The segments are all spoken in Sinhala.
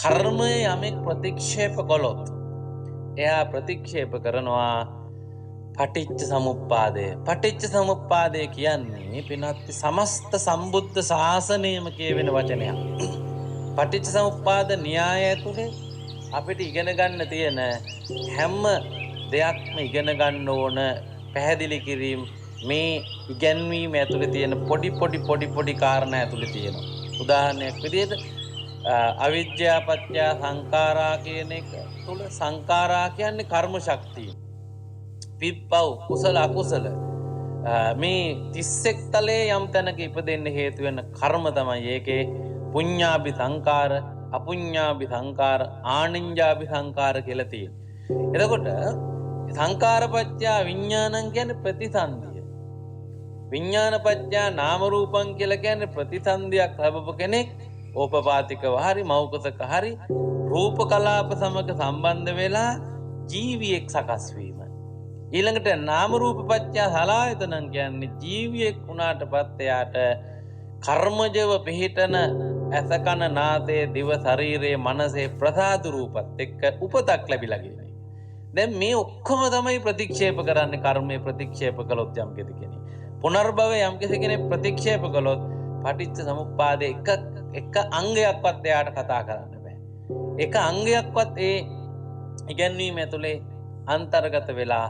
කර්මය යමෙක් ප්‍රතික්ෂේප කළොත් එයා ප්‍රතික්ෂේප කරනවා පටිච්ච සමුප්පාදය. පටිච්ච සමුප්පාදය කියන්නේ පින්වත්නි සමස්ත සම්බුද්ධ ශාසනයම කියවෙන වචනයක්. පටිච්ච සමුප්පාද න්‍යාය ඇතුලේ අපිට ඉගෙන ගන්න තියෙන හැම දෙයක්ම ඉගෙන ගන්න ඕන පැහැදිලි කිරීම මේ ඉගැන්වීම ඇතුලේ තියෙන පොඩි කාරණා ඇතුලේ තියෙනවා. උදාහරණයක් විදිහට අවිද්‍යා පත්‍ය සංඛාරා කියන එක තුල සංඛාරා කියන්නේ කර්ම ශක්තිය. පිප්පව් කුසල අකුසල මේ 31 තලයේ යම් තැනක ඉපදෙන්න හේතු වෙන කර්ම තමයි ඒකේ පුඤ්ඤාභි සංඛාර අපුඤ්ඤාභි සංඛාර ආනිඤ්ඤාභි සංඛාර කියලා තියෙනවා. එතකොට සංඛාරපත්‍ය විඥානං කියන්නේ ප්‍රතිසන්දිය. විඥානපත්‍ය නාම රූපං කියලා කියන්නේ ප්‍රතිසන්දියක් ලැබපු කෙනෙක් ඕපපාතිකව හරි මෞකසක හරි රූප කලාප සමග සම්බන්ධ වෙලා ජීවියෙක් සකස් වීම. ඊළඟට නාම රූප පත්‍ය සලආයතනං කියන්නේ ජීවියෙක් වුණාට පස්සෙයාට කර්මජව පිහිටන ඇස කන නාසය දිව ශරීරයේ මනසේ ප්‍රසාද රූපත් එක්ක උපතක් ලැබිලා ගියනේ. දැන් මේ ඔක්කොම තමයි ප්‍රතික්ෂේප කරන්නේ කර්මයේ ප්‍රතික්ෂේප කළොත් යම් කෙනෙක්. පුනර්භවය යම් කෙනෙක් ප්‍රතික්ෂේප කළොත් පටිච්ච සමුප්පාදයේ එක අංගයක්වත් එයාට කතා කරන්න බෑ. එක අංගයක්වත් ඒ ඉගැන්වීම ඇතුලේ අන්තර්ගත වෙලා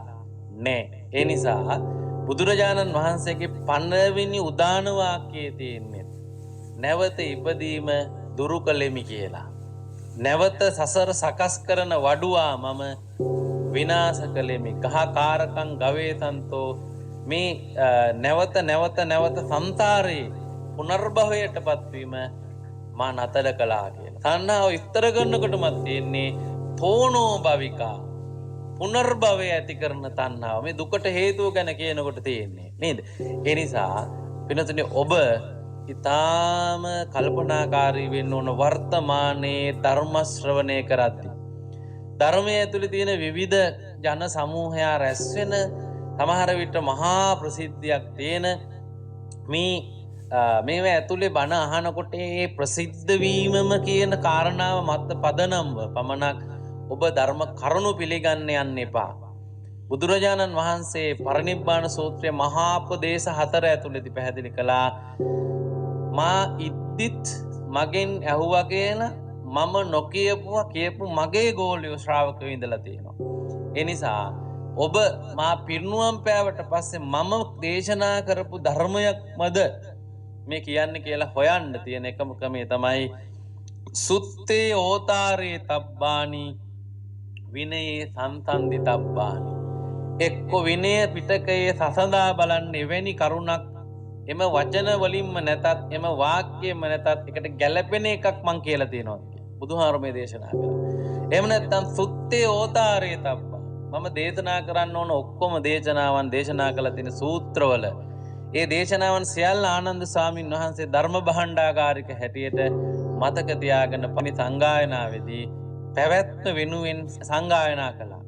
නෑ. ඒ නිසා බුදුරජාණන් වහන්සේගේ 5 වෙනි උදාන වාක්‍යයේ තියෙන්නේ නැවත ඉපදීම දුරු කළෙමි කියලා. නැවත සසර සකස් කරන වඩුවා මම විනාශ කළෙමි. ගහකාරකං ගවේසන්තෝ මේ නැවත සංසාරේ පුනර්භවයටපත් වීම මා නතර කළා කියලා. තණ්හාව ඉස්තර කරනකොටමත් තියෙන්නේ තෝනෝ භවිකා පුනර්භවය ඇති කරන තණ්හාව. මේ දුකට හේතුව ගැන කියනකොට තියෙන්නේ නේද? ඒ නිසා පින්නතුනේ ඔබ ඊටාම කල්පනාකාරී වෙන්න ඕන වර්තමානයේ ධර්ම ශ්‍රවණය කරද්දී. ධර්මයේ ඇතුලේ තියෙන විවිධ ජන සමූහයා රැස් වෙන සමහර විට මහා ප්‍රසිද්ධියක් තියෙන මේවා ඇතුලේ බණ අහනකොට ඒ ප්‍රසිද්ධ වීමම කියන කාරණාව මත පදනම්ව පමණක් ඔබ ධර්ම කරුණු පිළිගන්න යන්න එපා. බුදුරජාණන් වහන්සේ පරිනිබ්බාන සූත්‍රයේ මහා උපදේශ 4 ඇතුළේදී පැහැදිලි කළා මා ඉද්දිත් මගෙන් ඇහුවා කියලා මම නොකියපුවා කියපු මගේ ගෝලියෝ ශ්‍රාවකයෝ ඉඳලා තියෙනවා. ඒ නිසා ඔබ මා පිරිනුවම් පෑවට පස්සේ මම දේශනා කරපු ධර්මයක්මද මේ කියන්නේ කියලා හොයන්න තියෙන එකම ක්‍රමය තමයි සුත්තේ ඕතාරේ තබ්බානි විනයේ සංසන්දිතබ්බානි. එක්ක විනය පිටකයේ සසඳා බලන්න එවැනි කරුණක් එම වචන වලින්ම නැතත් එම වාක්‍යයෙන්ම නැතත් එකට ගැළපෙන එකක් මං කියලා තියෙනවා. බුදුහාරමේ දේශනා කළා. එහෙම නැත්නම් සුත්තේ ඕතාරේ තබ්බා. මම දේශනා කරන්න ඕන ඔක්කොම දේශනාවන් දේශනා කළ තියෙන සූත්‍රවල ඒ දේශනාවන් සියල්ල ආනන්ද ස්වාමීන් වහන්සේ ධර්ම භාණ්ඩාගාරික හැටියට මතක තියාගෙන පනි සංගායනාවේදී පැවැත්ම වෙනුවෙන් සංගායනා කළා.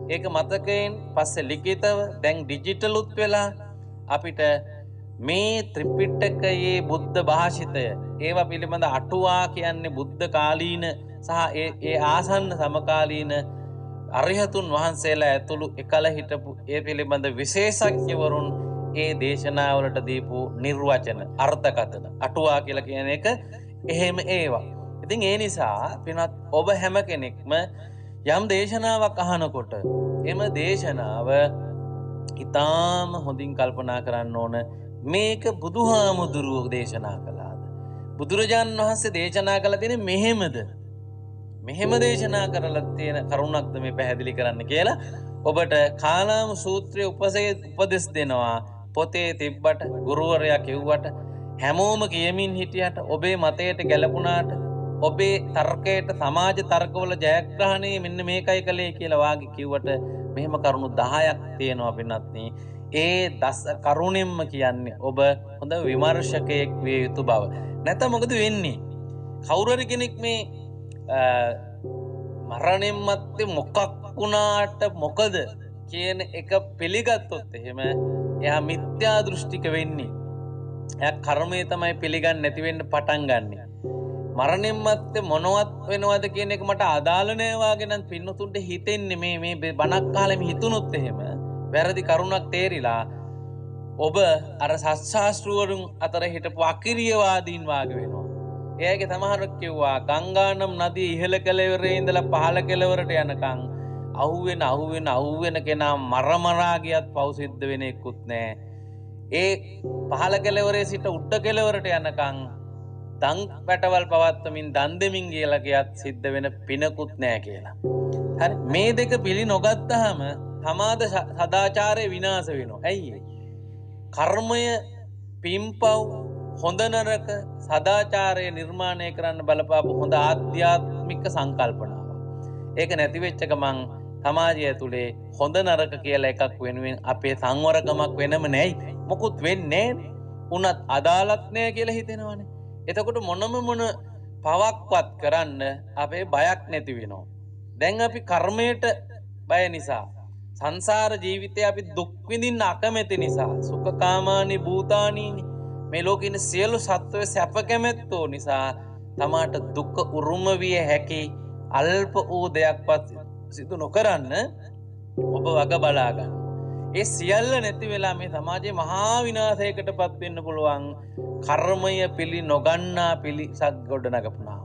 ඒක මතකයෙන් පස්සේ ලිඛිතව දැන් ඩිජිටලුත් වෙලා අපිට මේ ත්‍රිපිටකයේ බුද්ධ භාෂිතය ඒවා පිළිබඳ අටුවා කියන්නේ බුද්ධ කාලීන සහ ඒ ආසන්න සමකාලීන අරිහතුන් වහන්සේලා ඇතුළු එකල හිටපු ඒ පිළිබඳ විශේෂඥවරුන් ඒ දේශනාවලට දීපු නිර්වචන අර්ථකථන අටුවා කියලා කියන එක එහෙම ඒවා. ඉතින් ඒ නිසා පින්වත් ඔබ හැම කෙනෙක්ම යම් දේශනාවක් අහනකොට එම දේශනාව ඊටාම හොඳින් කල්පනා කරන්න ඕන මේක බුදුහාමුදුරුවෝ දේශනා කළාද? බුදුරජාණන් වහන්සේ දේශනා කළ තියෙන්නේ මෙහෙමද? මෙහෙම දේශනා කරලා තියෙන කරුණක්ද මේ පැහැදිලි කරන්න කියලා ඔබට කාලාම සූත්‍රයේ උපදෙස් දෙනවා. පොතේ තිබ්බට ගුරුවරයා කිව්වට හැමෝම කියමින් හිටියට ඔබේ මතයට ගැලපුණාට ඔබේ තර්කයට සමාජ තර්කවල ජයග්‍රහණය මෙන්න මේකයි කලේ කියලා වාගේ කිව්වට මෙහෙම කරුණු 10ක් තියෙනවා පින්වත්නි. ඒ 10 කරුණෙන්ම කියන්නේ ඔබ හොඳ විමර්ශකයෙක් විය යුතු බව. නැත්නම් මොකද වෙන්නේ? කවුරු හරි කෙනෙක් මේ මරණයන් මැත්තේ මොකක් වුණාට මොකද කියන එක පිළිගත්තොත් එහෙම එයා මිත්‍යා දෘෂ්ටික වෙන්නේ. එයා කර්මය තමයි පිළිගන්නේ නැති වෙන්න පටන් ගන්නෙ. මරණින් මත්තේ මොනවත් වෙනවද කියන එක මට අදාළ නෑ වාගේ නම් පින්නතුන්ට හිතෙන්නේ මේ බණක් අහලා මේ හිතුනොත් එහෙම වැරදි කරුණක් තේරිලා ඔබ අර සත්‍යාස්ත්‍රවරුන් අතර හිටපු අකිරියවාදීන් වාගේ වෙනවා. එයාගේ සමහරක් කිව්වා ගංගානම් නදිය ඉහළ කෙළවරේ ඉඳලා පහළ කෙළවරට යනකම් අහුවෙන කෙනා මරමරා ගියත් පව් සිද්ධ වෙන එක්කුත් නෑ. ඒ පහළ කෙළවරේ සිට උඩ කෙළවරට යනකම් දන් පැටවල් පවත්වමින් දන් දෙමින් කියලා ගියත් සිද්ධ වෙන පිනකුත් නෑ කියලා. හරි මේ දෙක පිළි නොගත්තාම සමාද සදාචාරය විනාශ වෙනවා. ඇයි? කර්මය පින්පව් හොඳ නරක සදාචාරය නිර්මාණය කරන්න බලපාපු හොඳ ආධ්‍යාත්මික සංකල්පනාව. ඒක නැති වෙච්ච ගමන් සමාජය ඇතුලේ හොඳ නරක කියලා එකක් වෙනුවෙන් අපේ සංවරකමක් වෙනම නැයි. මොකුත් වෙන්නේ උනත් අදාළත් නෑ කියලා හිතෙනවනේ. එතකොට මොන පවක්වත් කරන්න අපේ බයක් නැති වෙනවා. දැන් අපි කර්මයට බය නිසා සංසාර ජීවිතේ අපි දුක් විඳින්න අකමැති නිසා සුඛකාමානි භූතානීනි මේ ලෝකේ ඉන්න සියලු සත්වය සැප කැමැත්තෝ නිසා තමාට දුක උරුම විය හැකි අල්ප වූ දෙයක්වත් සිදු නොකරන්න ඔබ වග බලා ගන්න. ඒ සියල්ල නැති වෙලා මේ සමාජයේ මහා විනාශයකටපත් වෙන්න පුළුවන් කර්මය පිළි නොගන්නා පිළිසක් ගොඩ නගපුණා.